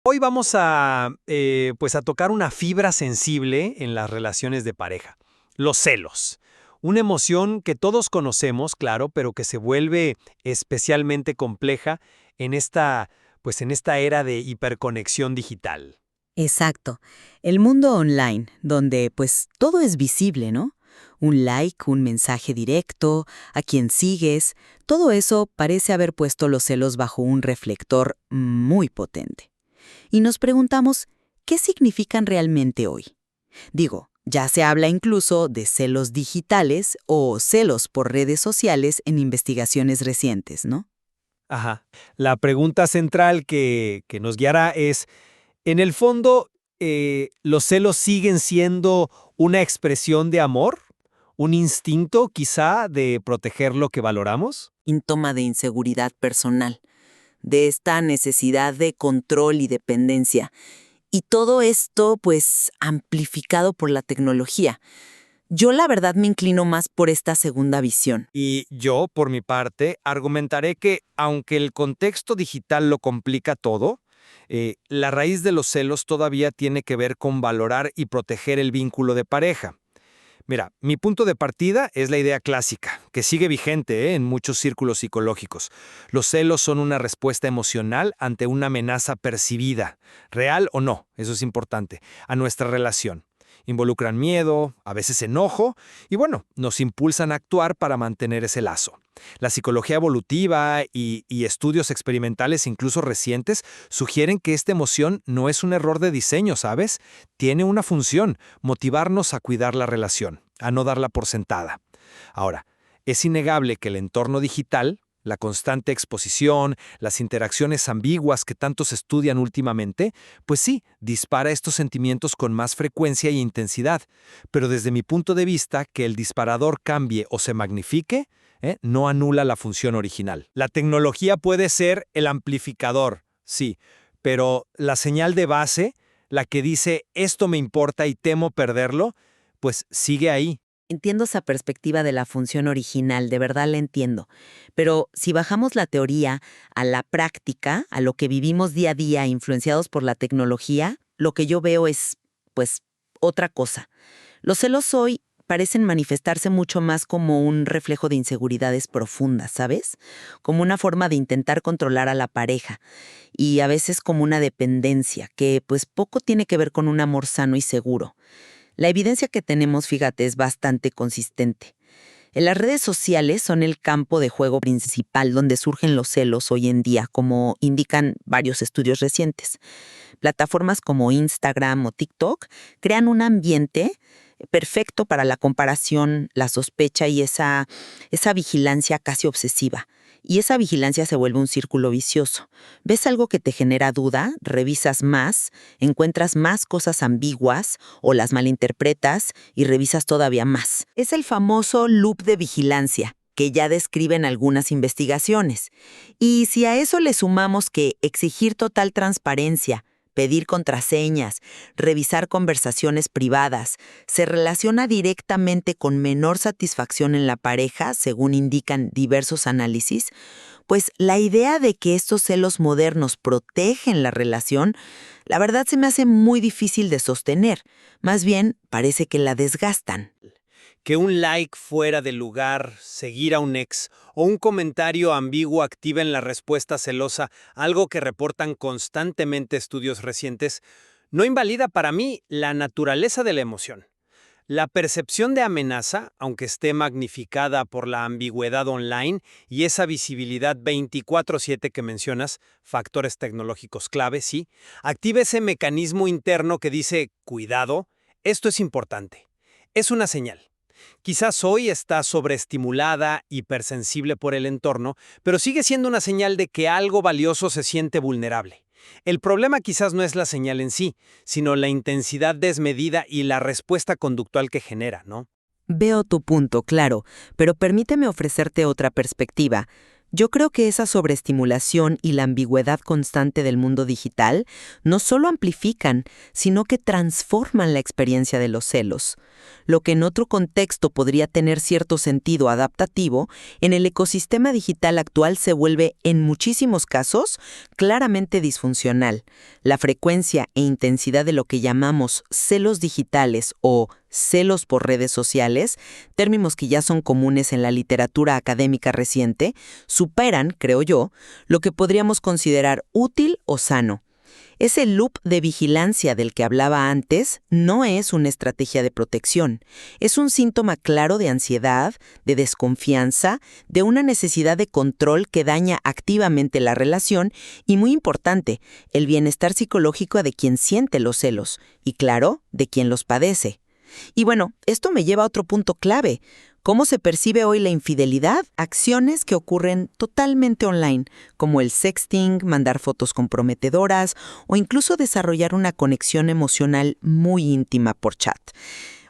Hoy vamos a tocar una fibra sensible en las relaciones de pareja, los celos. Una emoción que todos conocemos, claro, pero que se vuelve especialmente compleja en esta era de hiperconexión digital. Exacto. El mundo online, donde pues todo es visible, ¿no? Un like, un mensaje directo, a quien sigues, todo eso parece haber puesto los celos bajo un reflector muy potente. Y nos preguntamos, ¿qué significan realmente hoy? Digo, ya se habla incluso de celos digitales o celos por redes sociales en investigaciones recientes, ¿no? Ajá. La pregunta central que nos guiará es, en el fondo, ¿los celos siguen siendo una expresión de amor? ¿Un instinto, quizá, de proteger lo que valoramos? Síntoma de inseguridad personal, de esta necesidad de control y dependencia. Y todo esto, pues, amplificado por la tecnología. Yo la verdad me inclino más por esta segunda visión. Y yo, por mi parte, argumentaré que, aunque el contexto digital lo complica todo, la raíz de los celos todavía tiene que ver con valorar y proteger el vínculo de pareja. Mira, mi punto de partida es la idea clásica, que sigue vigente en muchos círculos psicológicos. Los celos son una respuesta emocional ante una amenaza percibida, real o no, eso es importante, a nuestra relación. Involucran miedo, a veces enojo, y bueno, nos impulsan a actuar para mantener ese lazo. La psicología evolutiva y estudios experimentales, incluso recientes, sugieren que esta emoción no es un error de diseño, ¿sabes? Tiene una función, motivarnos a cuidar la relación, a no darla por sentada. Ahora, es innegable que el entorno digital, la constante exposición, las interacciones ambiguas que tantos estudian últimamente, pues sí, dispara estos sentimientos con más frecuencia e intensidad. Pero desde mi punto de vista, que el disparador cambie o se magnifique, no anula la función original. La tecnología puede ser el amplificador, sí, pero la señal de base, la que dice esto me importa y temo perderlo, pues sigue ahí. Entiendo esa perspectiva de la función original, de verdad la entiendo. Pero si bajamos la teoría a la práctica, a lo que vivimos día a día influenciados por la tecnología, lo que yo veo es, pues, otra cosa. Los celos hoy parecen manifestarse mucho más como un reflejo de inseguridades profundas, ¿sabes? Como una forma de intentar controlar a la pareja y a veces como una dependencia que pues poco tiene que ver con un amor sano y seguro. La evidencia que tenemos, fíjate, es bastante consistente. En las redes sociales son el campo de juego principal donde surgen los celos hoy en día, como indican varios estudios recientes. Plataformas como Instagram o TikTok crean un ambiente perfecto para la comparación, la sospecha y esa vigilancia casi obsesiva. Y esa vigilancia se vuelve un círculo vicioso. Ves algo que te genera duda, revisas más, encuentras más cosas ambiguas o las malinterpretas y revisas todavía más. Es el famoso loop de vigilancia que ya describen algunas investigaciones. Y si a eso le sumamos que exigir total transparencia, pedir contraseñas, revisar conversaciones privadas, se relaciona directamente con menor satisfacción en la pareja, según indican diversos análisis, pues la idea de que estos celos modernos protegen la relación, la verdad se me hace muy difícil de sostener. Más bien, parece que la desgastan. Que un like fuera de lugar, seguir a un ex o un comentario ambiguo activen la respuesta celosa, algo que reportan constantemente estudios recientes, no invalida para mí la naturaleza de la emoción. La percepción de amenaza, aunque esté magnificada por la ambigüedad online y esa visibilidad 24/7 que mencionas, factores tecnológicos clave, sí, activa ese mecanismo interno que dice, cuidado, esto es importante. Es una señal. Quizás hoy está sobreestimulada, hipersensible por el entorno, pero sigue siendo una señal de que algo valioso se siente vulnerable. El problema quizás no es la señal en sí, sino la intensidad desmedida y la respuesta conductual que genera, ¿no? Veo tu punto, claro, pero permíteme ofrecerte otra perspectiva. Yo creo que esa sobreestimulación y la ambigüedad constante del mundo digital no solo amplifican, sino que transforman la experiencia de los celos. Lo que en otro contexto podría tener cierto sentido adaptativo, en el ecosistema digital actual se vuelve, en muchísimos casos, claramente disfuncional. La frecuencia e intensidad de lo que llamamos celos digitales o celos por redes sociales, términos que ya son comunes en la literatura académica reciente, superan, creo yo, lo que podríamos considerar útil o sano. Ese loop de vigilancia del que hablaba antes no es una estrategia de protección, es un síntoma claro de ansiedad, de desconfianza, de una necesidad de control que daña activamente la relación y, muy importante, el bienestar psicológico de quien siente los celos y, claro, de quien los padece. Y bueno, esto me lleva a otro punto clave. ¿Cómo se percibe hoy la infidelidad? Acciones que ocurren totalmente online, como el sexting, mandar fotos comprometedoras o incluso desarrollar una conexión emocional muy íntima por chat.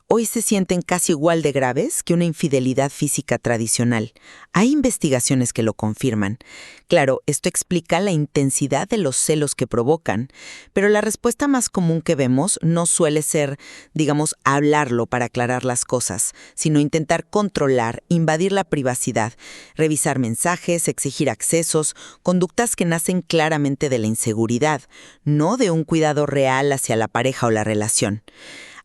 Hoy se sienten casi igual de graves que una infidelidad física tradicional. Hay investigaciones que lo confirman. Claro, esto explica la intensidad de los celos que provocan, pero la respuesta más común que vemos no suele ser, digamos, hablarlo para aclarar las cosas, sino intentar controlar, invadir la privacidad, revisar mensajes, exigir accesos, conductas que nacen claramente de la inseguridad, no de un cuidado real hacia la pareja o la relación.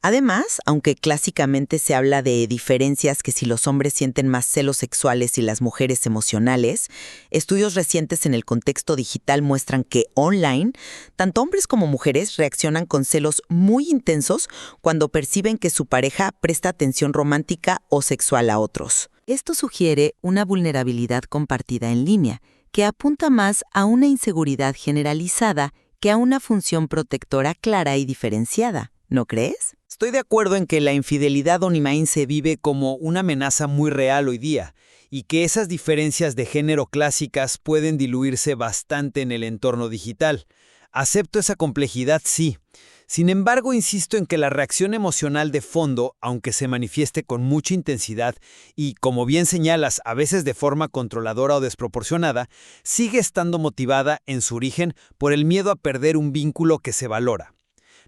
Además, aunque clásicamente se habla de diferencias que si los hombres sienten más celos sexuales y las mujeres emocionales, estudios recientes en el contexto digital muestran que online, tanto hombres como mujeres reaccionan con celos muy intensos cuando perciben que su pareja presta atención romántica o sexual a otros. Esto sugiere una vulnerabilidad compartida en línea, que apunta más a una inseguridad generalizada que a una función protectora clara y diferenciada, ¿no crees? Estoy de acuerdo en que la infidelidad online se vive como una amenaza muy real hoy día y que esas diferencias de género clásicas pueden diluirse bastante en el entorno digital. Acepto esa complejidad, sí. Sin embargo, insisto en que la reacción emocional de fondo, aunque se manifieste con mucha intensidad y, como bien señalas, a veces de forma controladora o desproporcionada, sigue estando motivada en su origen por el miedo a perder un vínculo que se valora.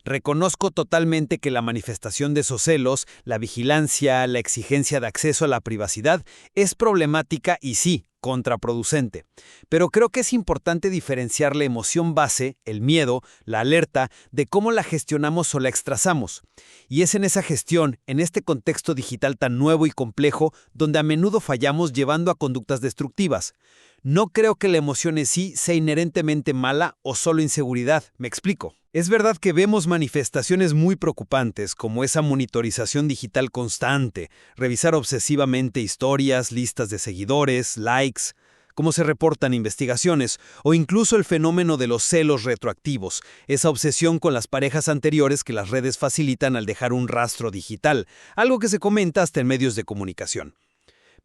Reconozco totalmente que la manifestación de esos celos, la vigilancia, la exigencia de acceso a la privacidad es problemática y sí, contraproducente. Pero creo que es importante diferenciar la emoción base, el miedo, la alerta, de cómo la gestionamos o la extrazamos. Y es en esa gestión, en este contexto digital tan nuevo y complejo, donde a menudo fallamos llevando a conductas destructivas. No creo que la emoción en sí sea inherentemente mala o solo inseguridad, me explico. Es verdad que vemos manifestaciones muy preocupantes, como esa monitorización digital constante, revisar obsesivamente historias, listas de seguidores, likes, como se reportan investigaciones, o incluso el fenómeno de los celos retroactivos, esa obsesión con las parejas anteriores que las redes facilitan al dejar un rastro digital, algo que se comenta hasta en medios de comunicación.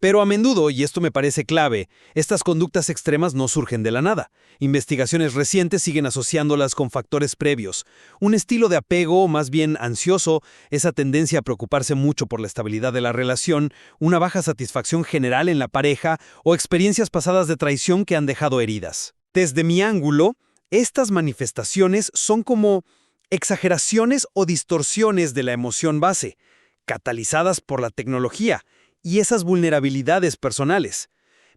Pero a menudo, y esto me parece clave, estas conductas extremas no surgen de la nada. Investigaciones recientes siguen asociándolas con factores previos. Un estilo de apego, más bien ansioso, esa tendencia a preocuparse mucho por la estabilidad de la relación, una baja satisfacción general en la pareja o experiencias pasadas de traición que han dejado heridas. Desde mi ángulo, estas manifestaciones son como exageraciones o distorsiones de la emoción base, catalizadas por la tecnología y esas vulnerabilidades personales,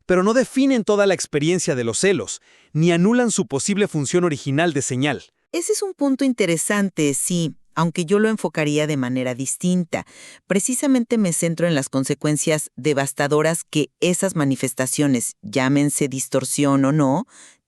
pero no definen toda la experiencia de los celos, ni anulan su posible función original de señal. Ese es un punto interesante, sí, aunque yo lo enfocaría de manera distinta. Precisamente me centro en las consecuencias devastadoras que esas manifestaciones, llámense distorsión o no,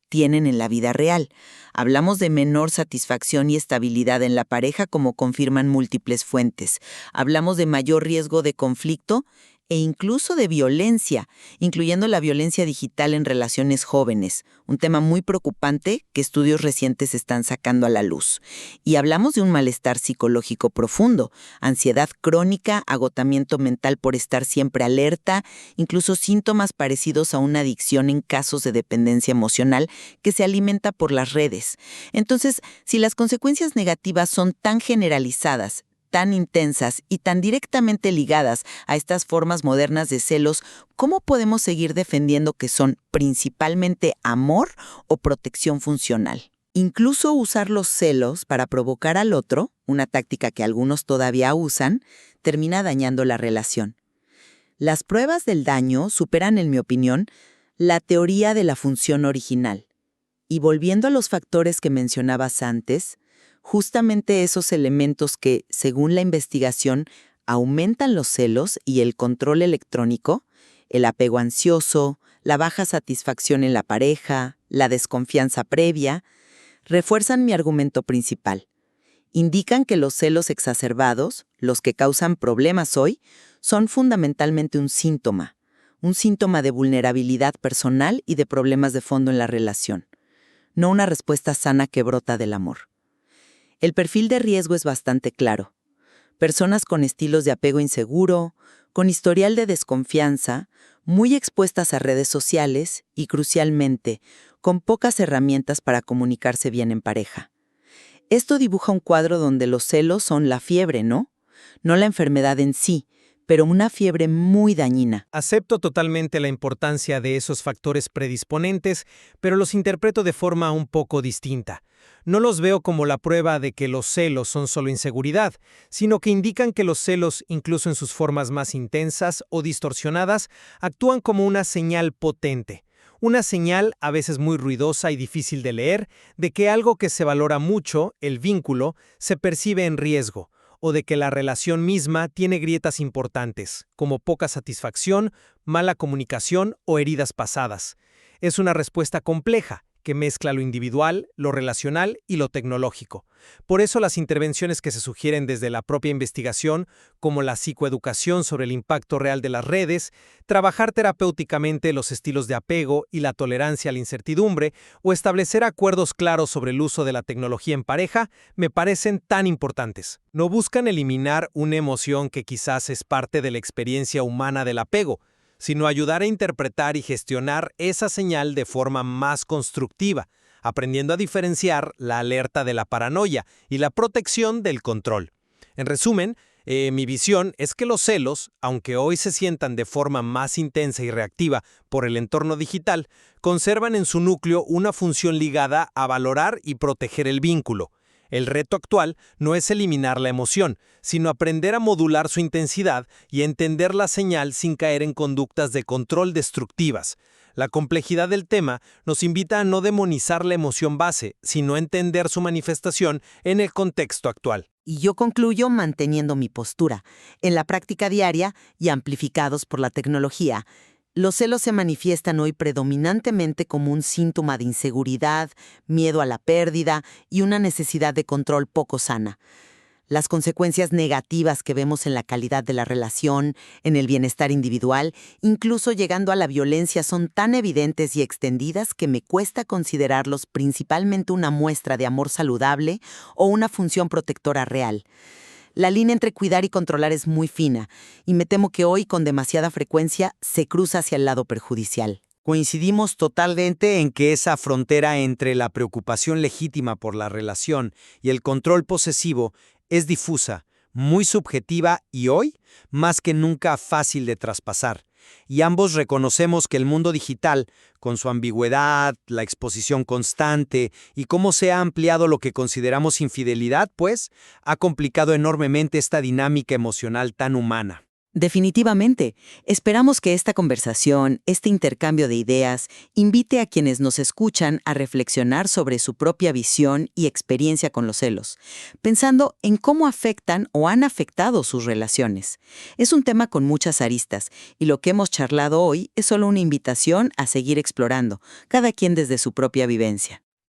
tienen en la vida real. Hablamos de menor satisfacción y estabilidad en la pareja, como confirman múltiples fuentes. Hablamos de mayor riesgo de conflicto e incluso de violencia, incluyendo la violencia digital en relaciones jóvenes, un tema muy preocupante que estudios recientes están sacando a la luz. Y hablamos de un malestar psicológico profundo, ansiedad crónica, agotamiento mental por estar siempre alerta, incluso síntomas parecidos a una adicción en casos de dependencia emocional que se alimenta por las redes. Entonces, si las consecuencias negativas son tan generalizadas, tan intensas y tan directamente ligadas a estas formas modernas de celos, ¿cómo podemos seguir defendiendo que son principalmente amor o protección funcional? Incluso usar los celos para provocar al otro, una táctica que algunos todavía usan, termina dañando la relación. Las pruebas del daño superan, en mi opinión, la teoría de la función original. Y volviendo a los factores que mencionabas antes, justamente esos elementos que, según la investigación, aumentan los celos y el control electrónico, el apego ansioso, la baja satisfacción en la pareja, la desconfianza previa, refuerzan mi argumento principal. Indican que los celos exacerbados, los que causan problemas hoy, son fundamentalmente un síntoma de vulnerabilidad personal y de problemas de fondo en la relación, no una respuesta sana que brota del amor. El perfil de riesgo es bastante claro. Personas con estilos de apego inseguro, con historial de desconfianza, muy expuestas a redes sociales y, crucialmente, con pocas herramientas para comunicarse bien en pareja. Esto dibuja un cuadro donde los celos son la fiebre, ¿no? No la enfermedad en sí, pero una fiebre muy dañina. Acepto totalmente la importancia de esos factores predisponentes, pero los interpreto de forma un poco distinta. No los veo como la prueba de que los celos son solo inseguridad, sino que indican que los celos, incluso en sus formas más intensas o distorsionadas, actúan como una señal potente. Una señal, a veces muy ruidosa y difícil de leer, de que algo que se valora mucho, el vínculo, se percibe en riesgo, o de que la relación misma tiene grietas importantes, como poca satisfacción, mala comunicación o heridas pasadas. Es una respuesta compleja, que mezcla lo individual, lo relacional y lo tecnológico. Por eso las intervenciones que se sugieren desde la propia investigación, como la psicoeducación sobre el impacto real de las redes, trabajar terapéuticamente los estilos de apego y la tolerancia a la incertidumbre, o establecer acuerdos claros sobre el uso de la tecnología en pareja, me parecen tan importantes. No buscan eliminar una emoción que quizás es parte de la experiencia humana del apego, sino ayudar a interpretar y gestionar esa señal de forma más constructiva, aprendiendo a diferenciar la alerta de la paranoia y la protección del control. En resumen, mi visión es que los celos, aunque hoy se sientan de forma más intensa y reactiva por el entorno digital, conservan en su núcleo una función ligada a valorar y proteger el vínculo. El reto actual no es eliminar la emoción, sino aprender a modular su intensidad y entender la señal sin caer en conductas de control destructivas. La complejidad del tema nos invita a no demonizar la emoción base, sino a entender su manifestación en el contexto actual. Y yo concluyo manteniendo mi postura. En la práctica diaria y amplificados por la tecnología, los celos se manifiestan hoy predominantemente como un síntoma de inseguridad, miedo a la pérdida y una necesidad de control poco sana. Las consecuencias negativas que vemos en la calidad de la relación, en el bienestar individual, incluso llegando a la violencia, son tan evidentes y extendidas que me cuesta considerarlos principalmente una muestra de amor saludable o una función protectora real. La línea entre cuidar y controlar es muy fina, y me temo que hoy, con demasiada frecuencia, se cruza hacia el lado perjudicial. Coincidimos totalmente en que esa frontera entre la preocupación legítima por la relación y el control posesivo es difusa, muy subjetiva y hoy, más que nunca, fácil de traspasar. Y ambos reconocemos que el mundo digital, con su ambigüedad, la exposición constante y cómo se ha ampliado lo que consideramos infidelidad, pues, ha complicado enormemente esta dinámica emocional tan humana. Definitivamente, esperamos que esta conversación, este intercambio de ideas, invite a quienes nos escuchan a reflexionar sobre su propia visión y experiencia con los celos, pensando en cómo afectan o han afectado sus relaciones. Es un tema con muchas aristas, y lo que hemos charlado hoy es solo una invitación a seguir explorando, cada quien desde su propia vivencia.